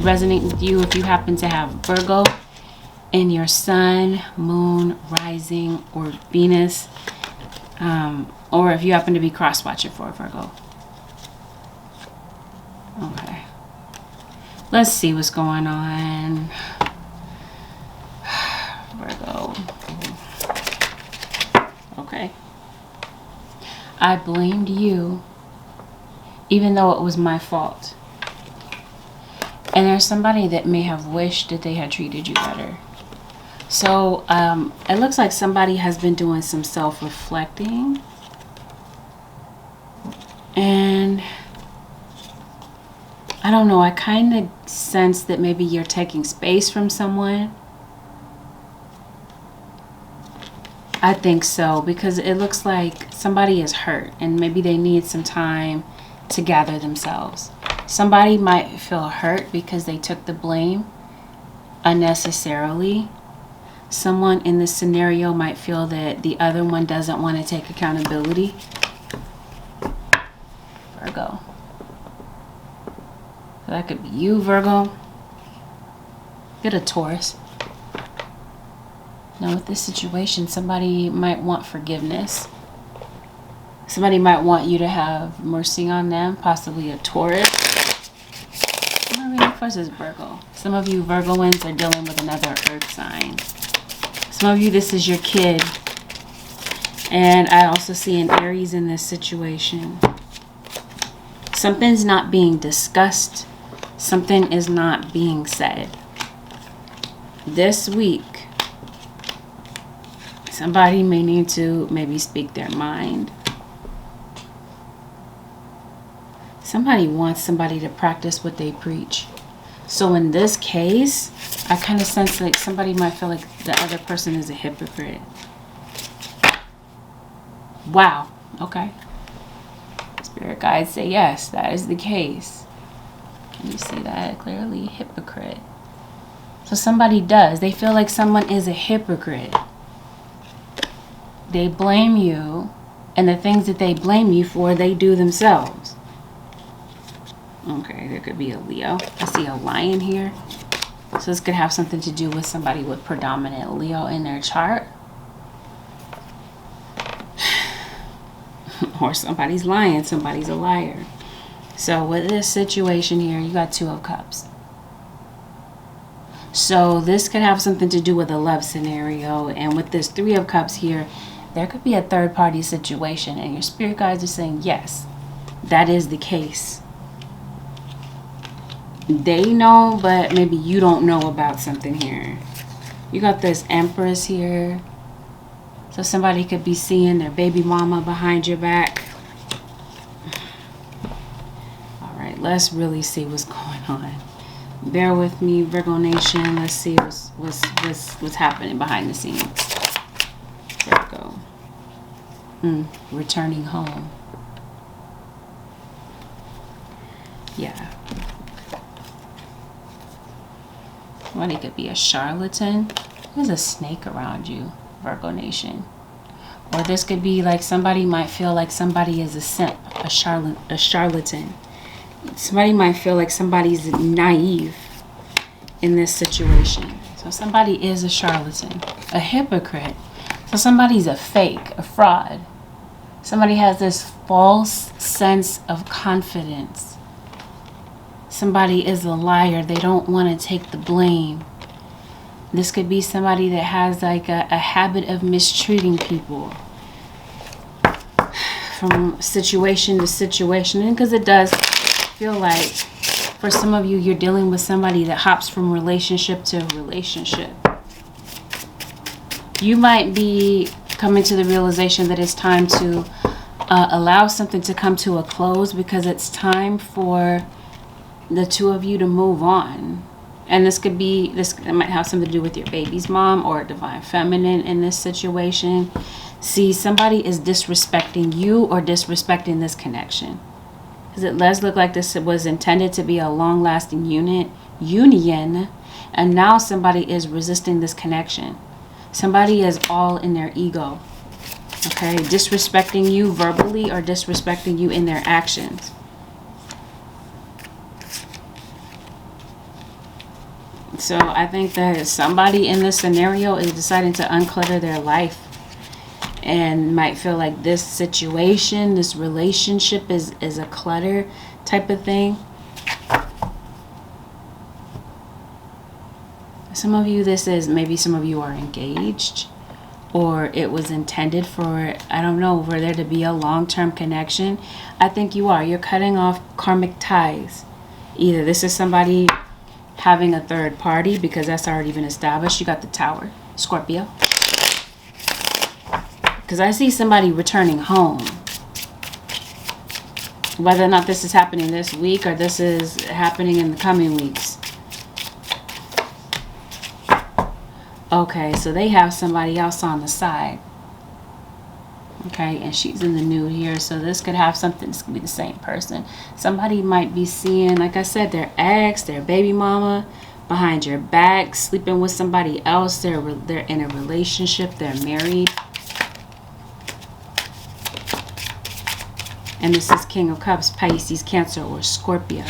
resonate with you if you happen to have Virgo in your sun, moon, rising, or Venus, or if you happen to be cross-watching for Virgo. Okay. Let's see what's going on. Virgo. Okay. I blamed you, even though it was my fault. And there's somebody that may have wished that they had treated you better. So it looks like somebody has been doing some self-reflecting. And I don't know, I kind of sense that maybe you're taking space from someone. I think so, because it looks like somebody is hurt and maybe they need some time to gather themselves. Somebody might feel hurt because they took the blame unnecessarily. Someone in this scenario might feel that the other one doesn't want to take accountability. Virgo. That could be you, Virgo. Get a Taurus. Now with this situation, somebody might want forgiveness. Somebody might want you to have mercy on them, possibly a Taurus. First is Virgo. Some of you Virgoans are dealing with another earth sign. Some of you, this is your kid. And I also see an Aries in this situation. Something's not being discussed. Something is not being said. This week, somebody may need to maybe speak their mind. Somebody wants somebody to practice what they preach. So in this case, I kind of sense like somebody might feel like the other person is a hypocrite. Wow. Okay. Spirit guides say yes, that is the case. Can you see that clearly? Hypocrite. So somebody does. They feel like someone is a hypocrite. They blame you, and the things that they blame you for, they do themselves. Okay, there could be a Leo. I see a lion here. So this could have something to do with somebody with predominant Leo in their chart. Or somebody's lying, somebody's a liar. So with this situation here, you got Two of Cups. So this could have something to do with a love scenario. And with this Three of Cups here, there could be a third party situation. And your spirit guides are saying, yes, that is the case. They know, but maybe you don't know about something here. You got this Empress here. So somebody could be seeing their baby mama behind your back. All right, let's really see what's going on. Bear with me, Virgo Nation. Let's see what's happening behind the scenes. Virgo. Returning home. Yeah. Somebody could be a charlatan. There's a snake around you, Virgo Nation. Or this could be like somebody might feel like somebody is a simp, a charlatan. Somebody might feel like somebody's naive in this situation. So somebody is a charlatan, a hypocrite. So somebody's a fake, a fraud. Somebody has this false sense of confidence. Somebody is a liar. They don't want to take the blame. This could be somebody that has like a habit of mistreating people from situation to situation. And because it does feel like for some of you, you're dealing with somebody that hops from relationship to relationship. You might be coming to the realization that it's time to allow something to come to a close because it's time for the two of you to move on. And this might have something to do with your baby's mom or divine feminine in this situation. See, somebody is disrespecting you or disrespecting this connection. Because it does look like this was intended to be a long-lasting union, and now somebody is resisting this connection. Somebody is all in their ego. Okay, disrespecting you verbally or disrespecting you in their actions. So I think that somebody in this scenario is deciding to unclutter their life and might feel like this situation, this relationship is a clutter type of thing. Some of you, this is, maybe some of you are engaged, or it was intended for, I don't know, for there to be a long-term connection. I think you are. You're cutting off karmic ties. Either this is somebody having a third party, because that's already been established. You got the Tower, Scorpio. Because I see somebody returning home. Whether or not this is happening this week or this is happening in the coming weeks. Okay, so they have somebody else on the side. Okay, and she's in the nude here. So this could have something, this could be the same person. Somebody might be seeing, like I said, their ex, their baby mama, behind your back, sleeping with somebody else. They're in a relationship, they're married. And this is King of Cups, Pisces, Cancer, or Scorpio.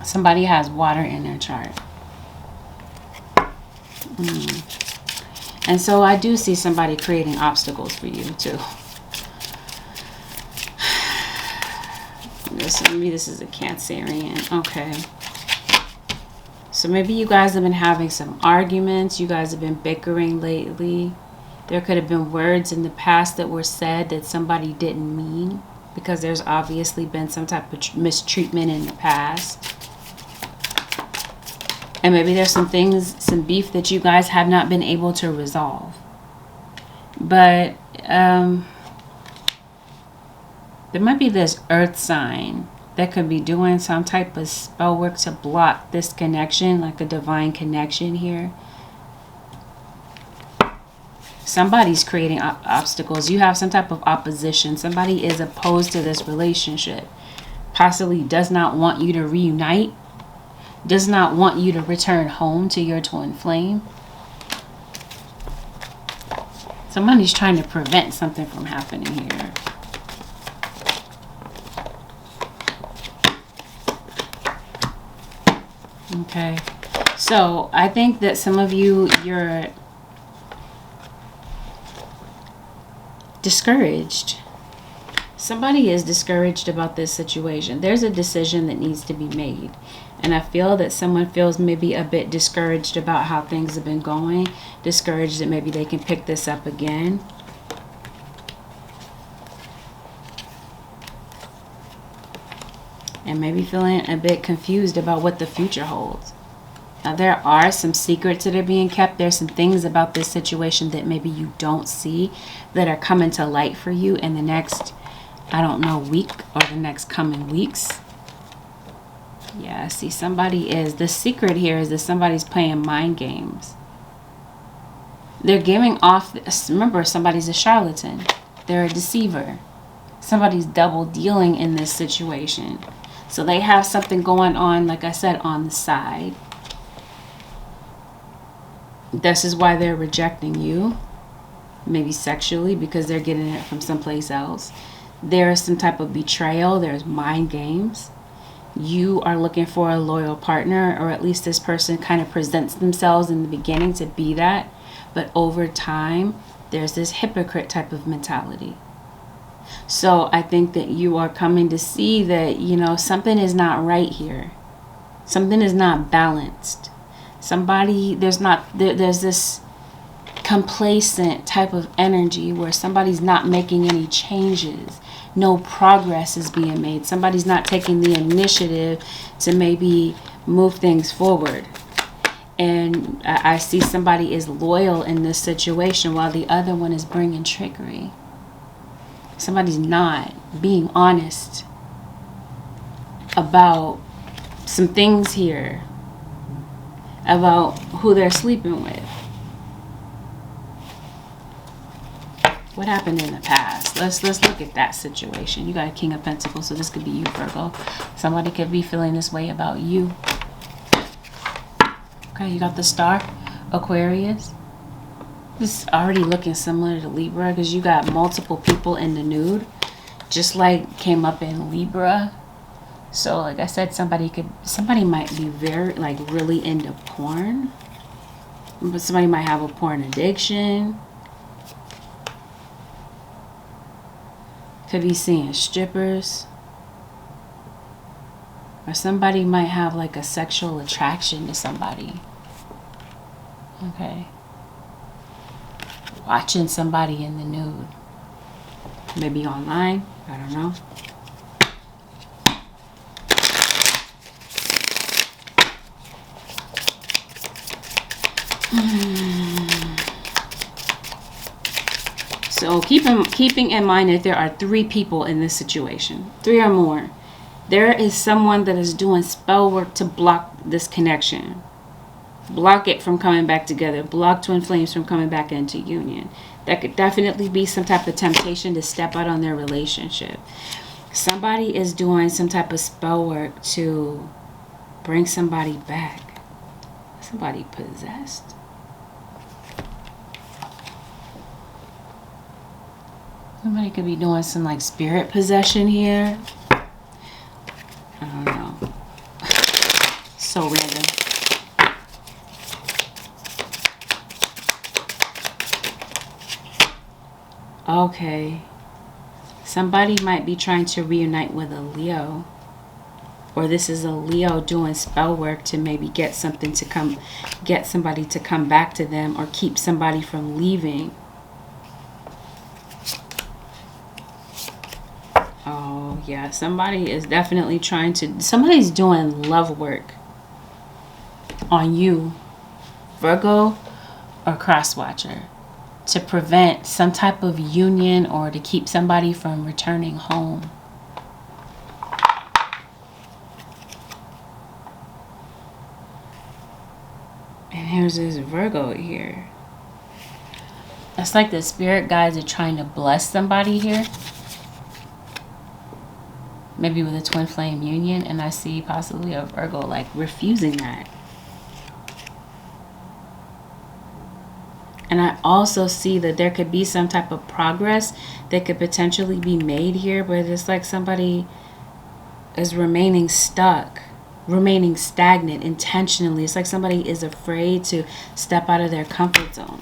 Somebody has water in their chart. And so I do see somebody creating obstacles for you too. Maybe this is a Cancerian. Okay. So maybe you guys have been having some arguments. You guys have been bickering lately. There could have been words in the past that were said that somebody didn't mean, because there's obviously been some type of mistreatment in the past. And maybe there's some things, some beef that you guys have not been able to resolve. But there might be this earth sign that could be doing some type of spell work to block this connection, like a divine connection here. Somebody's creating obstacles. You have some type of opposition. Somebody is opposed to this relationship. Possibly does not want you to reunite. Does not want you to return home to your twin flame. Somebody's trying to prevent something from happening here. Okay. So I think that some of you, you're discouraged. Somebody is discouraged about this situation. There's a decision that needs to be made. And I feel that someone feels maybe a bit discouraged about how things have been going. Discouraged that maybe they can pick this up again. And maybe feeling a bit confused about what the future holds. Now, there are some secrets that are being kept. There's some things about this situation that maybe you don't see that are coming to light for you in the next, I don't know, week or the next coming weeks. Yeah, I see somebody is, the secret here is that somebody's playing mind games. They're giving off, remember, somebody's a charlatan. They're a deceiver. Somebody's double dealing in this situation. So they have something going on, like I said, on the side. This is why they're rejecting you. Maybe sexually, because they're getting it from someplace else. There is some type of betrayal. There's mind games. You are looking for a loyal partner, or at least this person kind of presents themselves in the beginning to be that. But over time, there's this hypocrite type of mentality. So I think that you are coming to see that, you know, something is not right here. Something is not balanced. Somebody, there's this complacent type of energy where somebody's not making any changes. No progress is being made. Somebody's not taking the initiative to maybe move things forward. And I see somebody is loyal in this situation while the other one is bringing trickery. Somebody's not being honest about some things here, about who they're sleeping with. What happened in the past? Let's look at that situation. You got a King of Pentacles, so this could be you, Virgo. Somebody could be feeling this way about you. Okay, you got the Star, Aquarius. This is already looking similar to Libra because you got multiple people in the nude, just like came up in Libra. So like I said, somebody might be very like really into porn, but somebody might have a porn addiction. Could be seeing strippers. Or somebody might have like a sexual attraction to somebody. Okay. Watching somebody in the nude. Maybe online. I don't know. So keeping in mind that there are 3 people in this situation. 3 or more. There is someone that is doing spell work to block this connection. Block it from coming back together. Block twin flames from coming back into union. That could definitely be some type of temptation to step out on their relationship. Somebody is doing some type of spell work to bring somebody back. Somebody possessed. Somebody could be doing some like spirit possession here. I don't know. So random. Okay. Somebody might be trying to reunite with a Leo. Or this is a Leo doing spell work to maybe get somebody to come back to them or keep somebody from leaving. Oh, yeah. Somebody is definitely somebody's doing love work on you, Virgo or cross-watcher, to prevent some type of union or to keep somebody from returning home. And here's this Virgo here. It's like the spirit guides are trying to bless somebody here. Maybe with a twin flame union. And I see possibly a Virgo like refusing that. And I also see that there could be some type of progress that could potentially be made here. But it's like somebody is remaining stuck. Remaining stagnant intentionally. It's like somebody is afraid to step out of their comfort zone.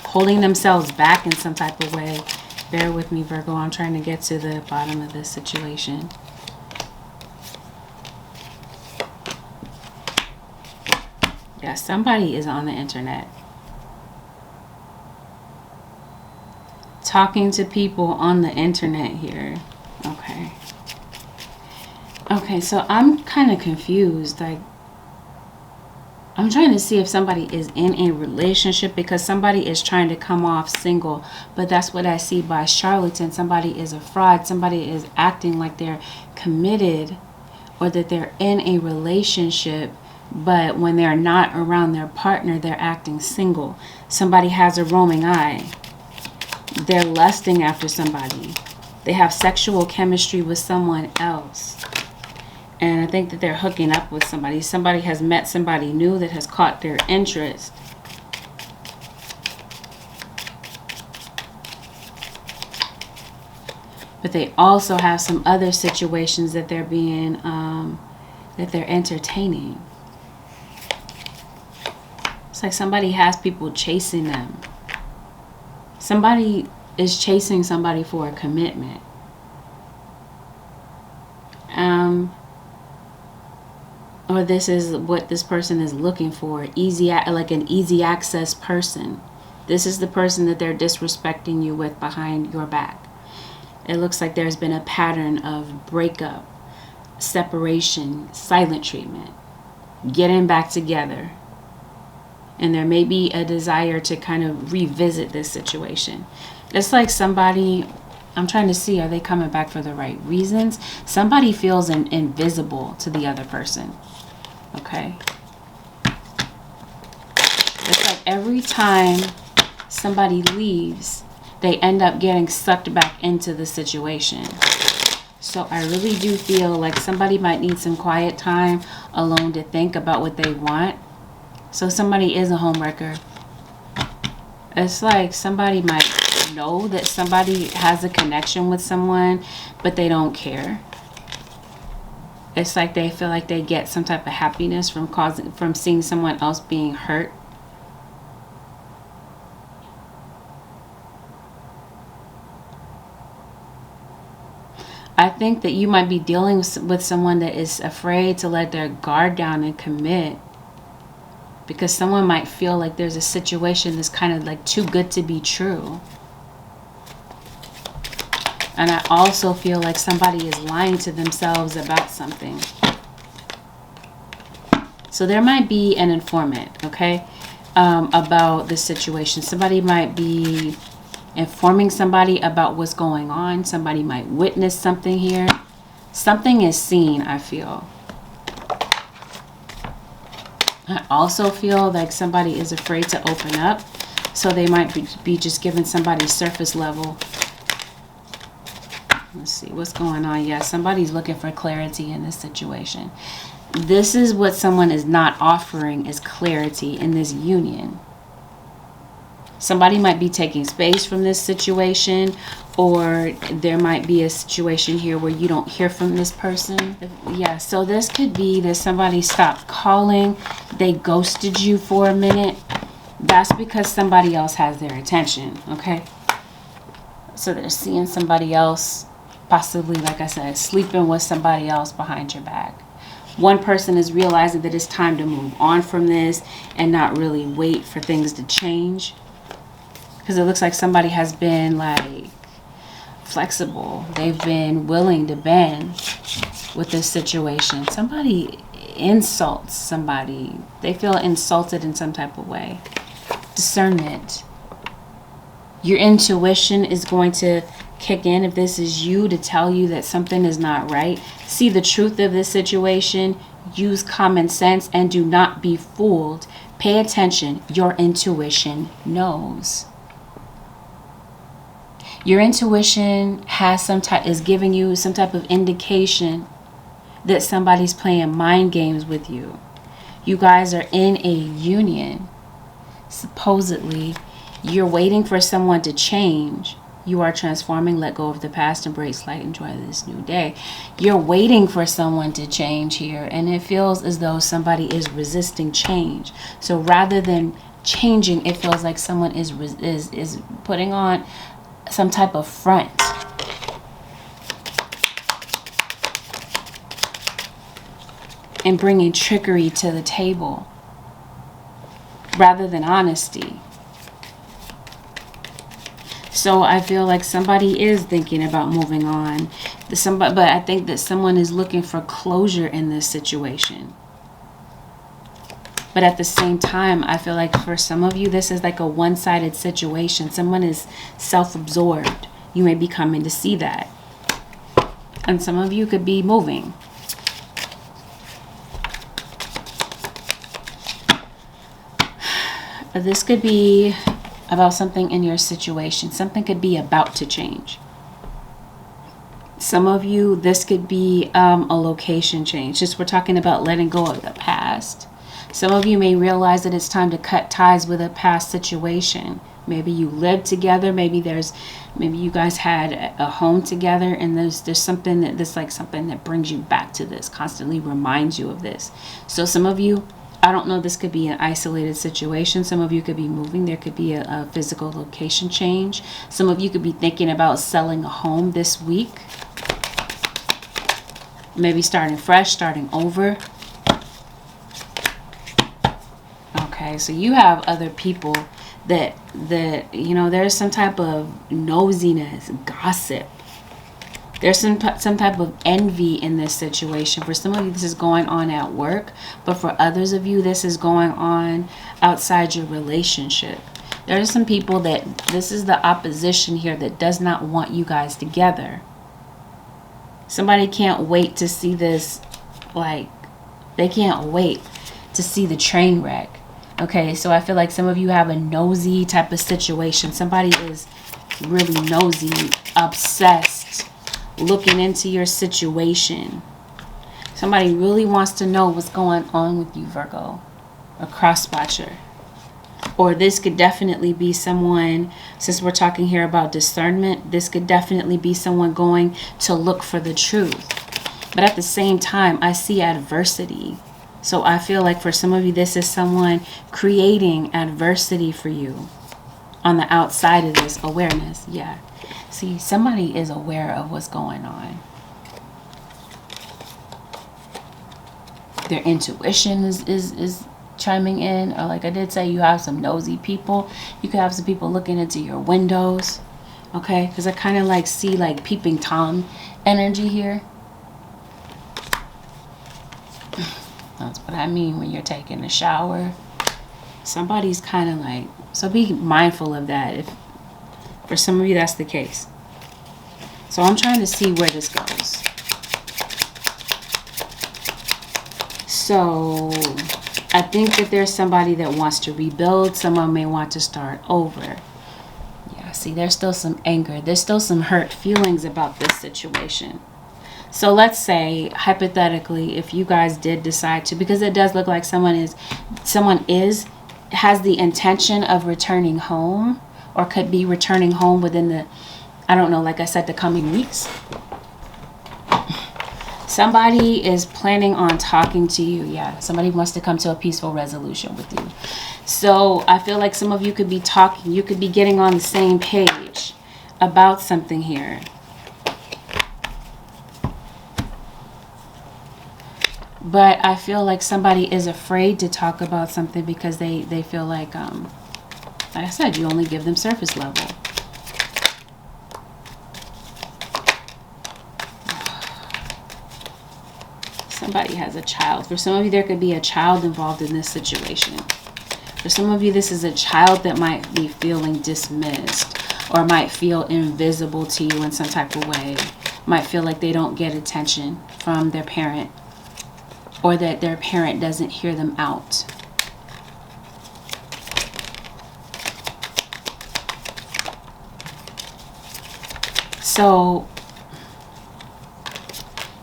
Holding themselves back in some type of way. Bear with me, Virgo. I'm trying to get to the bottom of this situation. Yeah, somebody is on the internet. Talking to people on the internet here. Okay. Okay, so I'm kind of confused. Like, I'm trying to see if somebody is in a relationship because somebody is trying to come off single. But that's what I see by charlatan. Somebody is a fraud. Somebody is acting like they're committed or that they're in a relationship. But when they're not around their partner, they're acting single. Somebody has a roaming eye. They're lusting after somebody. They have sexual chemistry with someone else. And I think that they're hooking up with somebody. Somebody has met somebody new that has caught their interest. But they also have some other situations that they're being, that they're entertaining. It's like somebody has people chasing them. Somebody is chasing somebody for a commitment. Or this is what this person is looking for. Like an easy access person. This is the person that they're disrespecting you with behind your back. It looks like there's been a pattern of breakup, separation, silent treatment, getting back together. And there may be a desire to kind of revisit this situation. It's like somebody, I'm trying to see, are they coming back for the right reasons? Somebody feels invisible to the other person. Okay. It's like every time somebody leaves, they end up getting sucked back into the situation. So I really do feel like somebody might need some quiet time alone to think about what they want. So somebody is a homewrecker. It's like somebody might know that somebody has a connection with someone, but they don't care. It's like they feel like they get some type of happiness from seeing someone else being hurt. I think that you might be dealing with someone that is afraid to let their guard down and commit, because someone might feel like there's a situation that's kind of like too good to be true. And I also feel like somebody is lying to themselves about something. So there might be an informant, okay, about this situation. Somebody might be informing somebody about what's going on. Somebody might witness something here. Something is seen, I feel. I also feel like somebody is afraid to open up. So they might be just giving somebody surface level. Let's see what's going on. Yeah, somebody's looking for clarity in this situation. This is what someone is not offering, is clarity in this union. Somebody might be taking space from this situation, or there might be a situation here where you don't hear from this person. Yeah, so this could be that somebody stopped calling, they ghosted you for a minute. That's because somebody else has their attention, okay? So they're seeing somebody else, possibly, like I said, sleeping with somebody else behind your back. One person is realizing that it's time to move on from this and not really wait for things to change. Because it looks like somebody has been like flexible. They've been willing to bend with this situation. Somebody insults somebody. They feel insulted in some type of way. Discernment. Your intuition is going to kick in if this is you, to tell you that something is not right. See the truth of this situation. Use common sense and do not be fooled. Pay attention. Your intuition knows. Your intuition is giving you some type of indication that somebody's playing mind games with you. You guys are in a union. Supposedly, you're waiting for someone to change. You are transforming, let go of the past, embrace light, enjoy this new day. You're waiting for someone to change here, and it feels as though somebody is resisting change. So rather than changing, it feels like someone is putting on some type of front. And bringing trickery to the table rather than honesty. So I feel like somebody is thinking about moving on. But I think that someone is looking for closure in this situation. But at the same time, I feel like for some of you, this is like a one-sided situation. Someone is self-absorbed. You may be coming to see that. And some of you could be moving. This could be about something in your situation. Something could be about to change. Some of you, this could be a location change. We're talking about letting go of the past. Some of you may realize that it's time to cut ties with a past situation. Maybe you lived together. Maybe you guys had a home together, and there's something that brings you back to this, constantly reminds you of this. So some of you, I don't know, this could be an isolated situation. Some of you could be moving. There could be a physical location change. Some of you could be thinking about selling a home this week. Maybe starting fresh, starting over. Okay, so you have other people that there's some type of nosiness, gossip. There's some type of envy in this situation. For some of you, this is going on at work. But for others of you, this is going on outside your relationship. There are some people that this is the opposition here that does not want you guys together. Somebody can't wait to see this, they can't wait to see the train wreck. Okay, so I feel like some of you have a nosy type of situation. Somebody is really nosy, obsessed, looking into your situation. Somebody really wants to know what's going on with you, Virgo, a cross-watcher. Or this could definitely be someone, since we're talking here about discernment, this could definitely be someone going to look for the truth. But at the same time, I see adversity. So I feel like for some of you, this is someone creating adversity for you on the outside of this awareness. Yeah. See, somebody is aware of what's going on. Their intuition is chiming in. Or like I did say, you have some nosy people. You could have some people looking into your windows. Okay? Because I kind of like see like peeping Tom energy here. That's what I mean when you're taking a shower. Somebody's kind of like, so be mindful of that if for some of you that's the case. So I'm trying to see where this goes. So I think that there's somebody that wants to rebuild. Someone may want to start over. Yeah, see, there's still some anger. There's still some hurt feelings about this situation. So let's say, hypothetically, if you guys did decide to, because it does look like someone has the intention of returning home, or could be returning home within the, I don't know, like I said, the coming weeks. Somebody is planning on talking to you. Yeah, somebody wants to come to a peaceful resolution with you. So I feel like some of you could be talking, you could be getting on the same page about something here. But I feel like somebody is afraid to talk about something because they feel like I said, you only give them surface level. Somebody has a child. For some of you, there could be a child involved in this situation. For some of you, this is a child that might be feeling dismissed or might feel invisible to you in some type of way. Might feel like they don't get attention from their parent, or that their parent doesn't hear them out. So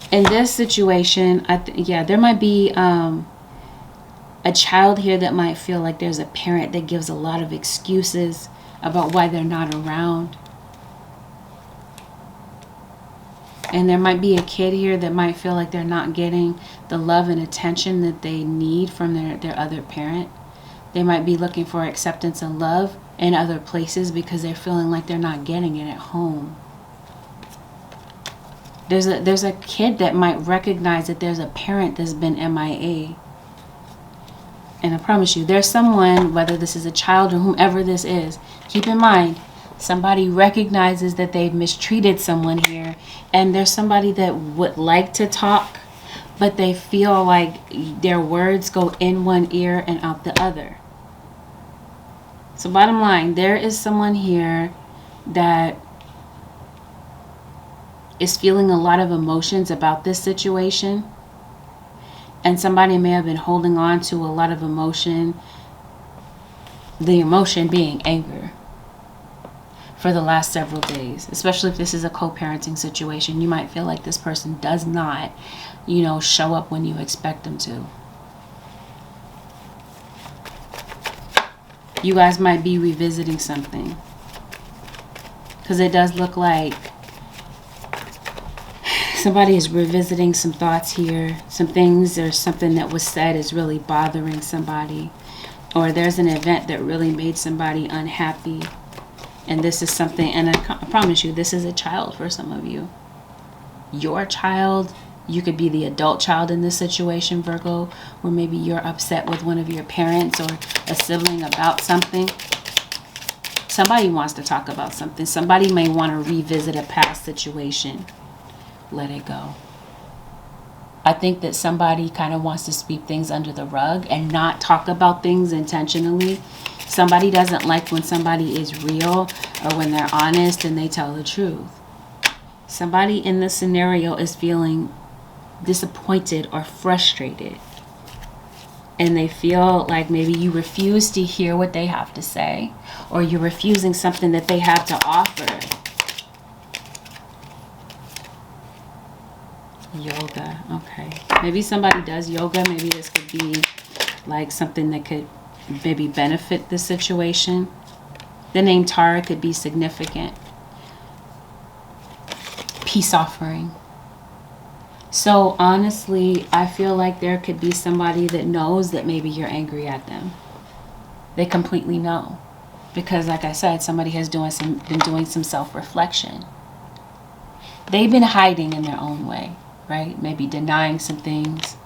in this situation, yeah, there might be a child here that might feel like there's a parent that gives a lot of excuses about why they're not around. And there might be a kid here that might feel like they're not getting the love and attention that they need from their other parent. They might be looking for acceptance and love in other places because they're feeling like they're not getting it at home. There's a kid that might recognize that there's a parent that's been MIA. And I promise you, there's someone, whether this is a child or whomever this is, keep in mind, somebody recognizes that they've mistreated someone here, and there's somebody that would like to talk, but they feel like their words go in one ear and out the other. So bottom line, there is someone here that is feeling a lot of emotions about this situation, and somebody may have been holding on to a lot of emotion, the emotion being anger, for the last several days. Especially if this is a co-parenting situation, you might feel like this person does not, show up when you expect them to. You guys might be revisiting something, because it does look like somebody is revisiting some thoughts here, some things or something that was said is really bothering somebody, or there's an event that really made somebody unhappy. And this is something, and I promise you, this is a child for some of you. Your child, you could be the adult child in this situation, Virgo, where maybe you're upset with one of your parents or a sibling about something. Somebody wants to talk about something. Somebody may want to revisit a past situation. Let it go. I think that somebody kind of wants to sweep things under the rug and not talk about things intentionally. Somebody doesn't like when somebody is real or when they're honest and they tell the truth. Somebody in this scenario is feeling disappointed or frustrated, and they feel like maybe you refuse to hear what they have to say, or you're refusing something that they have to offer. Yoga, okay. Maybe somebody does yoga. Maybe this could be like something that could maybe benefit the situation. The name Tara could be significant. Peace offering. So honestly, I feel like there could be somebody that knows that maybe you're angry at them. They completely know. Because like I said, somebody has been doing some self-reflection. They've been hiding in their own way, right? Maybe denying some things,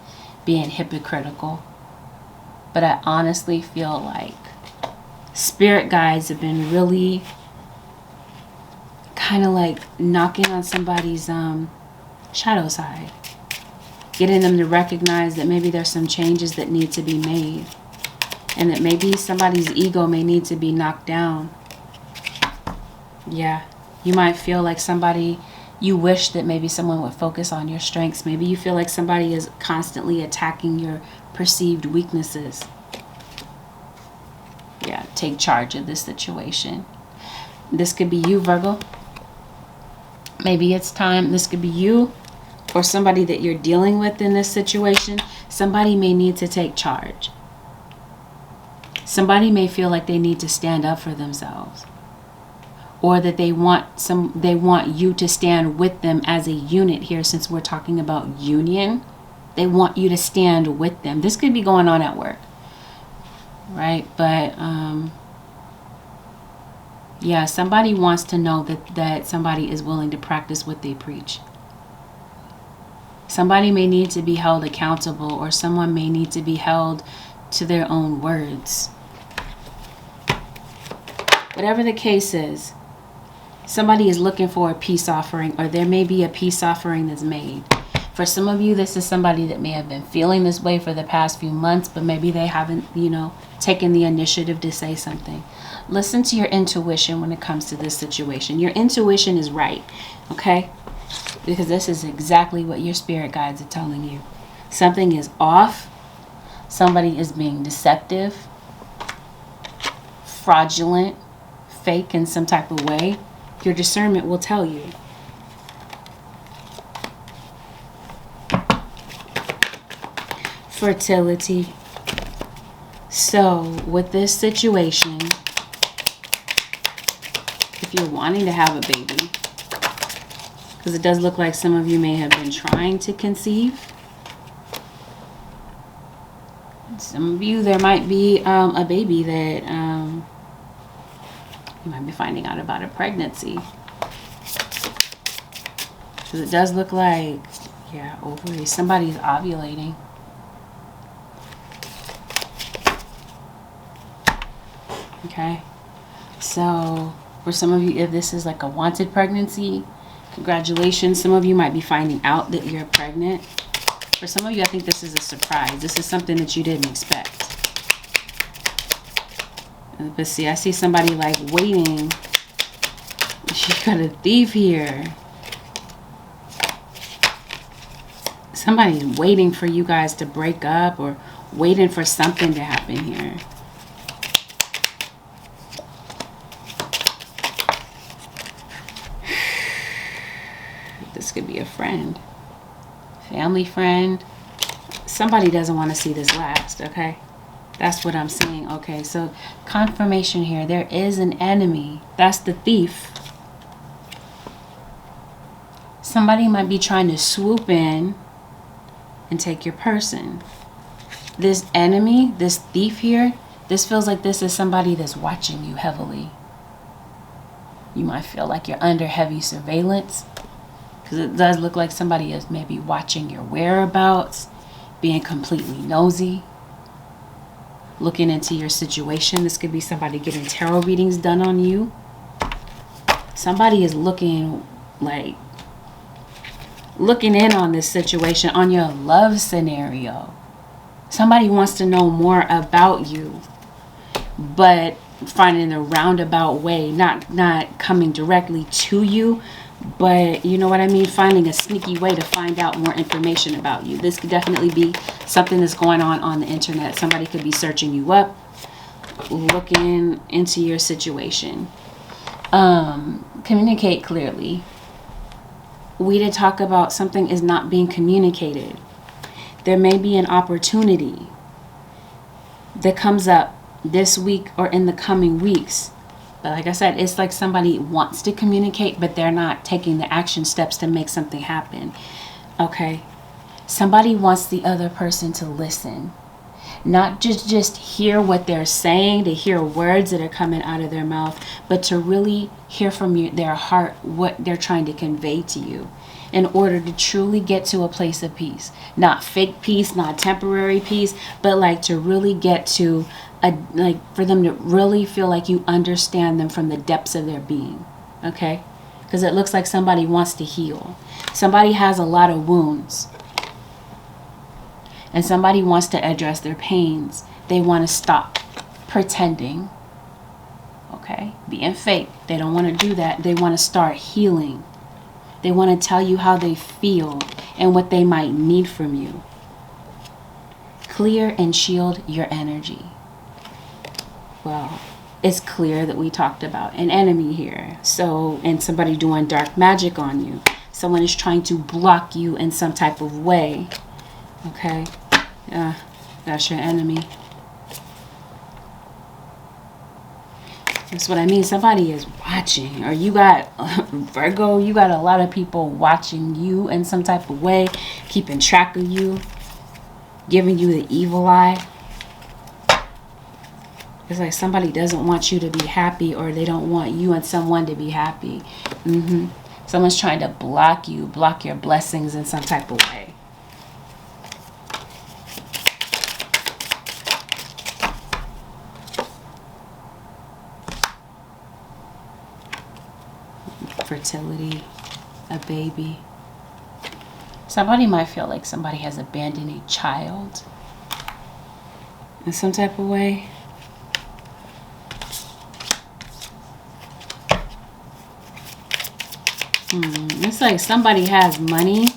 being hypocritical. But I honestly feel like spirit guides have been really kind of like knocking on somebody's shadow side. Getting them to recognize that maybe there's some changes that need to be made. And that maybe somebody's ego may need to be knocked down. Yeah. You might feel like you wish that maybe someone would focus on your strengths. Maybe you feel like somebody is constantly attacking your perceived weaknesses. Yeah, take charge of this situation. This could be you, Virgo. Maybe it's time. This could be you or somebody that you're dealing with in this situation. Somebody may need to take charge. Somebody may feel like they need to stand up for themselves. Or that they want you to stand with them as a unit here, since we're talking about union. They want you to stand with them. This could be going on at work. Right? But yeah, somebody wants to know that somebody is willing to practice what they preach. Somebody may need to be held accountable, or someone may need to be held to their own words. Whatever the case is, somebody is looking for a peace offering, or there may be a peace offering that's made. For some of you, this is somebody that may have been feeling this way for the past few months, but maybe they haven't, taken the initiative to say something. Listen to your intuition when it comes to this situation. Your intuition is right, okay? Because this is exactly what your spirit guides are telling you. Something is off. Somebody is being deceptive, fraudulent, fake in some type of way. Your discernment will tell you. Fertility. So with this situation, if you're wanting to have a baby, because it does look like some of you may have been trying to conceive. Some of you, there might be a baby that you might be finding out about a pregnancy. Because it does look like, yeah, ovaries. Somebody's ovulating. Okay. So for some of you, if this is like a wanted pregnancy, congratulations. Some of you might be finding out that you're pregnant. For some of you, I think this is a surprise. This is something that you didn't expect. But see, I see somebody like waiting. You got a thief here. Somebody's waiting for you guys to break up, or waiting for something to happen here. This could be a friend. Family friend. Somebody doesn't want to see this last, okay? That's what I'm saying. Okay, so confirmation here. There is an enemy. That's the thief. Somebody might be trying to swoop in and take your person. This enemy, this thief here, this feels like this is somebody that's watching you heavily. You might feel like you're under heavy surveillance, because it does look like somebody is maybe watching your whereabouts, being completely nosy, looking into your situation. This could be somebody getting tarot readings done on you. Somebody is looking in on this situation, on your love scenario. Somebody wants to know more about you, but finding a roundabout way, not coming directly to you, but you know what I mean, finding a sneaky way to find out more information about you. This could definitely be something that's going on the internet. Somebody could be searching you up, looking into your situation. Communicate clearly. We did talk about something is not being communicated. There may be an opportunity that comes up this week or in the coming weeks. But like I said, it's like somebody wants to communicate, but they're not taking the action steps to make something happen. Okay? Somebody wants the other person to listen. Not just hear what they're saying, to hear words that are coming out of their mouth, but to really hear from their heart what they're trying to convey to you in order to truly get to a place of peace. Not fake peace, not temporary peace, but like to really get to for them to really feel like you understand them from the depths of their being. Okay? Because it looks like somebody wants to heal. Somebody has a lot of wounds. And somebody wants to address their pains. They want to stop pretending. Okay? Being fake. They don't want to do that. They want to start healing. They want to tell you how they feel and what they might need from you. Clear and shield your energy. Well, it's clear that we talked about an enemy here. So, and somebody doing dark magic on you. Someone is trying to block you in some type of way. Okay? That's your enemy. That's what I mean. Somebody is watching. Or you got, Virgo, you got a lot of people watching you in some type of way. Keeping track of you. Giving you the evil eye. It's like somebody doesn't want you to be happy, or they don't want you and someone to be happy. Someone's trying to block you, block your blessings in some type of way. Fertility, a baby. Somebody might feel like somebody has abandoned a child in some type of way. It's like somebody has money,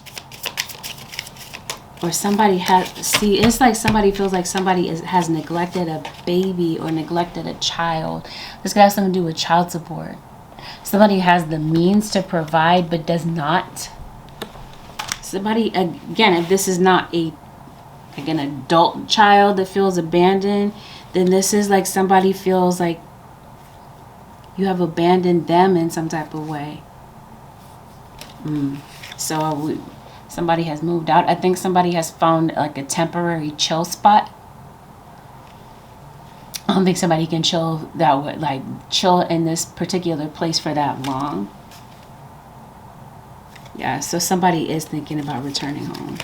or somebody has, it's like somebody feels like somebody has neglected a baby or neglected a child. This could have something to do with child support. Somebody has the means to provide but does not. Somebody, again, if this is not like an adult child that feels abandoned, then this is like somebody feels like you have abandoned them in some type of way. So somebody has moved out. I think somebody has found like a temporary chill spot. I don't think somebody can chill that way, like chill in this particular place for that long. Yeah, so somebody is thinking about returning home.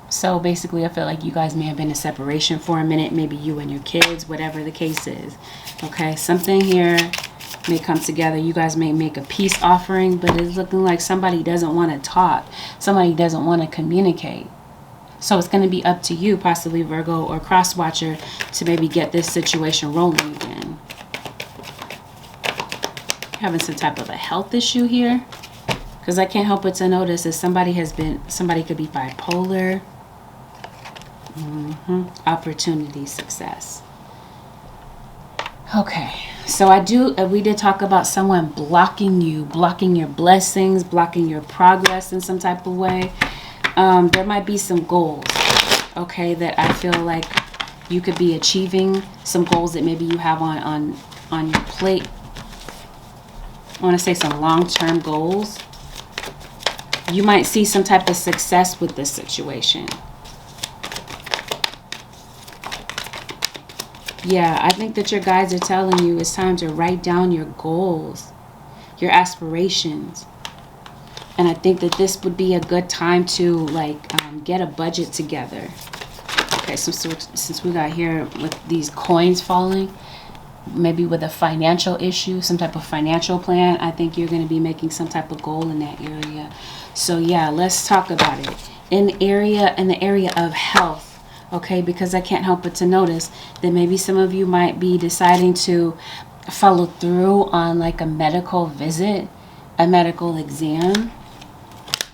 So basically, I feel like you guys may have been in separation for a minute, maybe you and your kids, whatever the case is. Okay, something here may come together. You guys may make a peace offering, but it's looking like somebody doesn't want to talk. Somebody doesn't want to communicate. So it's going to be up to you, possibly Virgo or cross watcher, to maybe get this situation rolling again. Having some type of a health issue here, because I can't help but to notice that somebody could be bipolar. Opportunity, success. Okay, so we did talk about someone blocking you, blocking your blessings, blocking your progress in some type of way. There might be some goals, okay, that I feel like you could be achieving. Some goals that maybe you have on your plate. I want to say some long-term goals. You might see some type of success with this situation. Yeah, I think that your guides are telling you it's time to write down your goals, your aspirations. And I think that this would be a good time to get a budget together. Okay, so since we got here with these coins falling, maybe with a financial issue, some type of financial plan, I think you're going to be making some type of goal in that area. So yeah, let's talk about it. In the area of health. Okay, because I can't help but to notice that maybe some of you might be deciding to follow through on like a medical visit, a medical exam.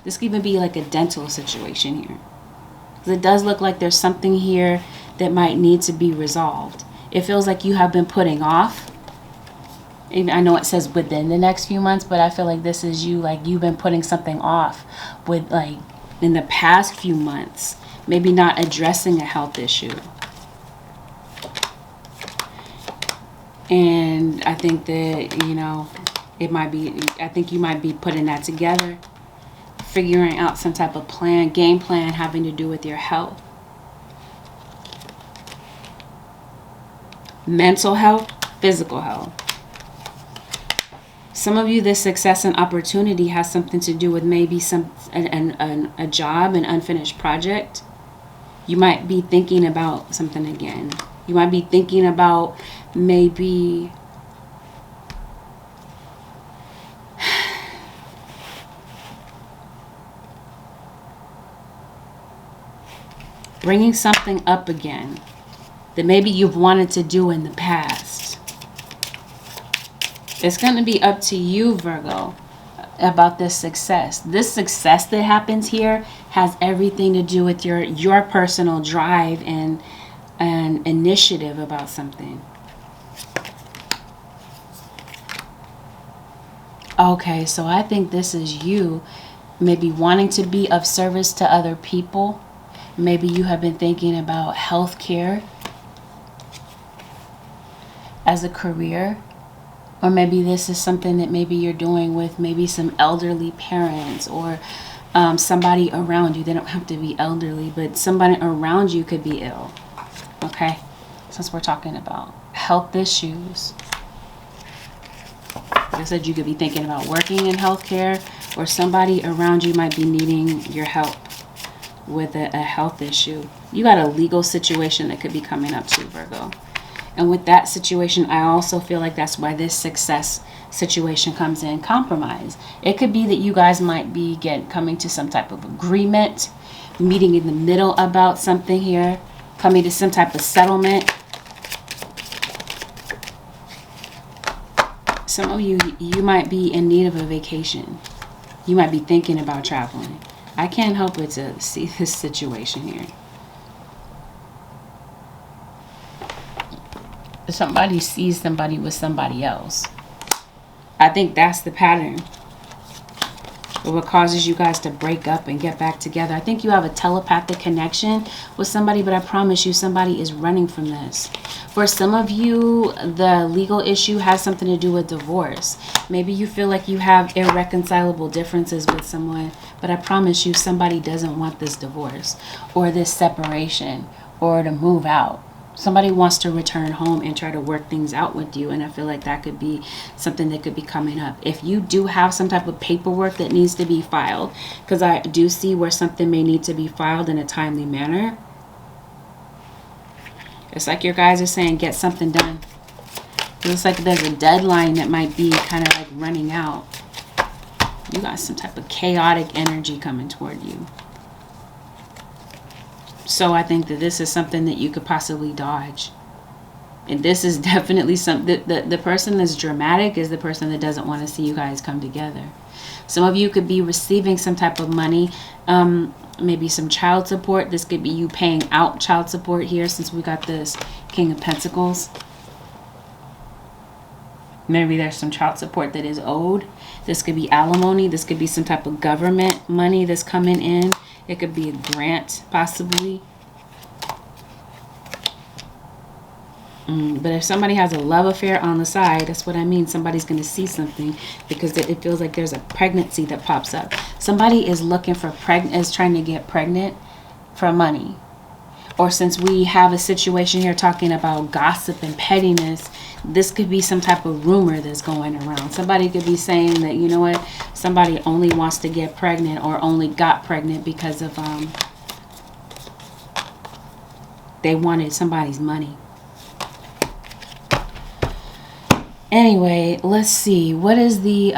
This could even be like a dental situation here. Because it does look like there's something here that might need to be resolved. It feels like you have been putting off. I know it says within the next few months, but I feel like this is you, like you've been putting something off with like in the past few months. Maybe not addressing a health issue. And I think that, you know, I think you might be putting that together, figuring out some type of plan, game plan having to do with your health. Mental health, physical health. Some of you, this success and opportunity has something to do with maybe a job, an unfinished project. You might be thinking about something again. You might be thinking about maybe bringing something up again that maybe you've wanted to do in the past. It's going to be up to you, Virgo, about this success. This success that happens here has everything to do with your personal drive and initiative about something. Okay, so I think this is you maybe wanting to be of service to other people. Maybe you have been thinking about healthcare as a career. Or maybe this is something that maybe you're doing with maybe some elderly parents or somebody around you. They don't have to be elderly, but somebody around you could be ill. Okay, since we're talking about health issues. Like I said, you could be thinking about working in healthcare, or somebody around you might be needing your help with a health issue. You got a legal situation that could be coming up too, Virgo. And with that situation, I also feel like that's why this success situation comes in. Compromise. It could be that you guys might be coming to some type of agreement, meeting in the middle about something here, coming to some type of settlement. Some of you might be in need of a vacation. You might be thinking about traveling. I can't help but to see this situation here. Somebody sees somebody with somebody else. I think that's the pattern. What causes you guys to break up and get back together. I think you have a telepathic connection with somebody, but I promise you somebody is running from this. For some of you, the legal issue has something to do with divorce. Maybe you feel like you have irreconcilable differences with someone, but I promise you somebody doesn't want this divorce or this separation or to move out. Somebody wants to return home and try to work things out with you. And I feel like that could be something that could be coming up. If you do have some type of paperwork that needs to be filed, because I do see where something may need to be filed in a timely manner. It's like your guys are saying, get something done. It looks like there's a deadline that might be kind of like running out. You got some type of chaotic energy coming toward you. So I think that this is something that you could possibly dodge. And this is definitely something, the person that's dramatic is the person that doesn't want to see you guys come together. Some of you could be receiving some type of money, maybe some child support. This could be you paying out child support here, since we got this King of Pentacles. Maybe there's some child support that is owed. This could be alimony. This could be some type of government money that's coming in. It could be a grant, possibly. But if somebody has a love affair on the side, that's what I mean. Somebody's going to see something because it feels like there's a pregnancy that pops up. Somebody is looking for is trying to get pregnant for money. Or since we have a situation here talking about gossip and pettiness, this could be some type of rumor that's going around. Somebody could be saying that, you know what, somebody only wants to get pregnant or only got pregnant because of they wanted somebody's money. Anyway, let's see. What is the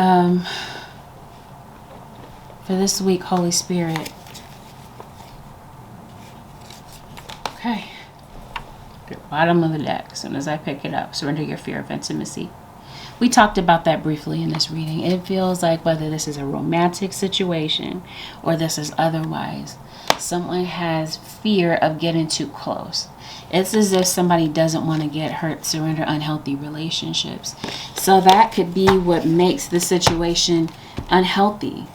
for this week, Holy Spirit? Okay. The bottom of the deck. As soon as I pick it up, surrender your fear of intimacy. We talked about that briefly in this reading. It feels like whether this is a romantic situation or this is otherwise, someone has fear of getting too close. It's as if somebody doesn't want to get hurt, surrender unhealthy relationships. So that could be what makes the situation unhealthy.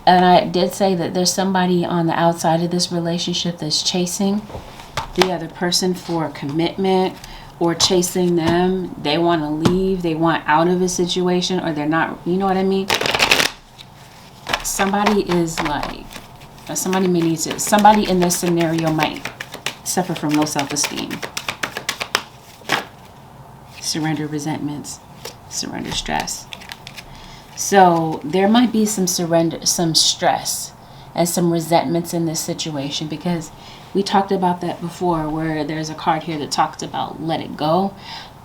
And I did say that there's somebody on the outside of this relationship that's chasing the other person for commitment or chasing them. They want to leave. They want out of a situation, or they're not, you know what I mean? Somebody is like, somebody may need to, somebody in this scenario might suffer from low self-esteem. Surrender resentments, surrender stress. So there might be some surrender, some stress and some resentments in this situation, because we talked about that before, where there's a card here that talks about let it go.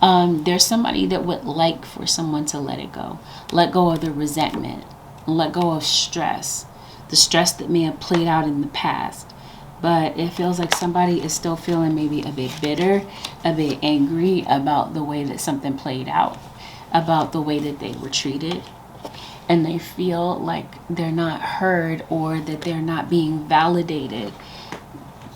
There's somebody that would like for someone to let it go of the resentment, let go of stress, the stress that may have played out in the past. But it feels like somebody is still feeling maybe a bit bitter, a bit angry about the way that something played out, about the way that they were treated. And they feel like they're not heard, or that they're not being validated.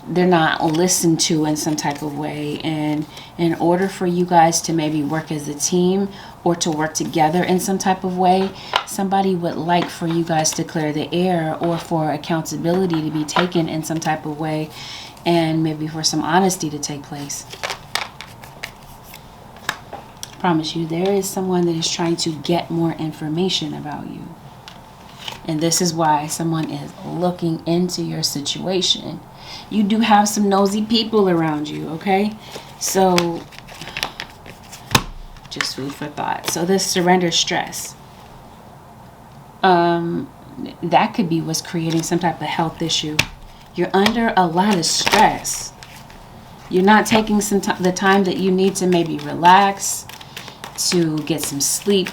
They're not listened to in some type of way. And in order for you guys to maybe work as a team, or to work together in some type of way, somebody would like for you guys to clear the air, or for accountability to be taken in some type of way, and maybe for some honesty to take place. I promise you, there is someone that is trying to get more information about you. And this is why someone is looking into your situation. You do have some nosy people around you, okay? So, just food for thought. So this surrender stress, that could be what's creating some type of health issue. You're under a lot of stress. You're not taking the time that you need to maybe relax, to get some sleep.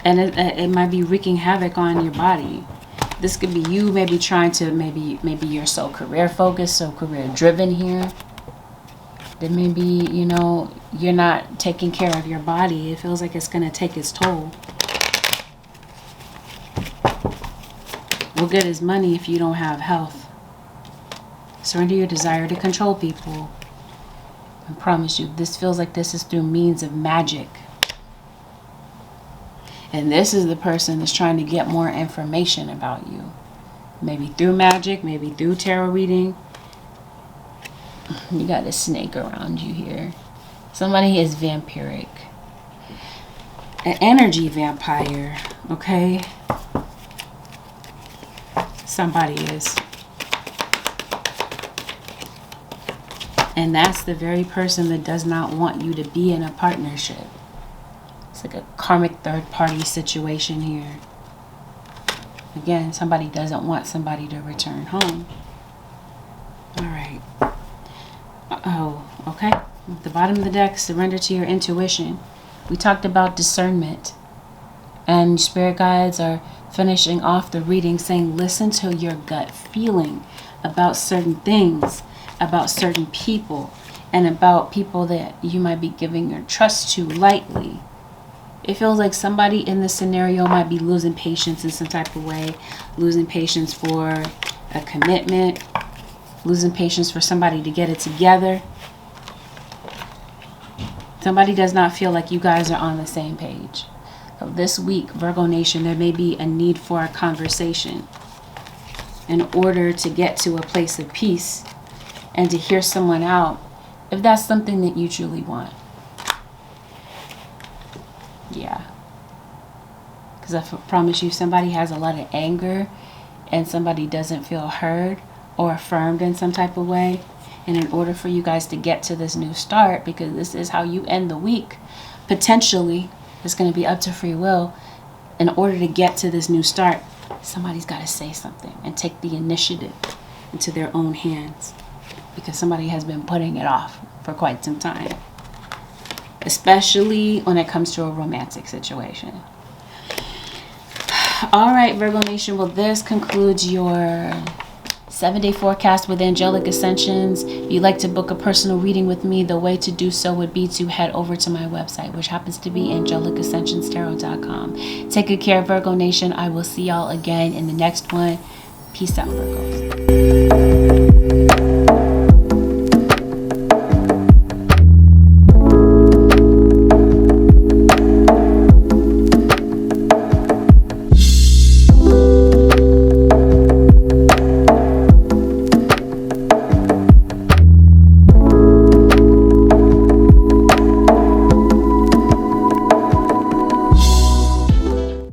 And it might be wreaking havoc on your body. This could be you maybe trying to, maybe you're so career focused, so career driven here, that maybe, you know, you're not taking care of your body. It feels like it's going to take its toll. What good is money if you don't have health? Surrender your desire to control people. I promise you, this feels like this is through means of magic. And this is the person that's trying to get more information about you. Maybe through magic, maybe through tarot reading. You got a snake around you here. Somebody is vampiric. An energy vampire, okay? Somebody is. And that's the very person that does not want you to be in a partnership. It's like a karmic third party situation here. Again, somebody doesn't want somebody to return home. All right. Oh, okay. At the bottom of the deck, surrender to your intuition. We talked about discernment. And spirit guides are finishing off the reading saying, listen to your gut feeling about certain things, about certain people, and about people that you might be giving your trust to lightly. It feels like somebody in this scenario might be losing patience in some type of way, losing patience for a commitment, losing patience for somebody to get it together. Somebody does not feel like you guys are on the same page. So this week, Virgo Nation, there may be a need for a conversation in order to get to a place of peace and to hear someone out, if that's something that you truly want. Yeah. Because I promise you, somebody has a lot of anger and somebody doesn't feel heard or affirmed in some type of way. And in order for you guys to get to this new start, because this is how you end the week, potentially, it's going to be up to free will. In order to get to this new start, somebody's got to say something and take the initiative into their own hands, because somebody has been putting it off for quite some time, especially when it comes to a romantic situation. All right, Virgo Nation, well, this concludes your 7-day forecast with Angelic Ascensions. If you'd like to book a personal reading with me, the way to do so would be to head over to my website, which happens to be AngelicAscensionsTarot.com. Take good care, Virgo Nation. I will see y'all again in the next one. Peace out, Virgos.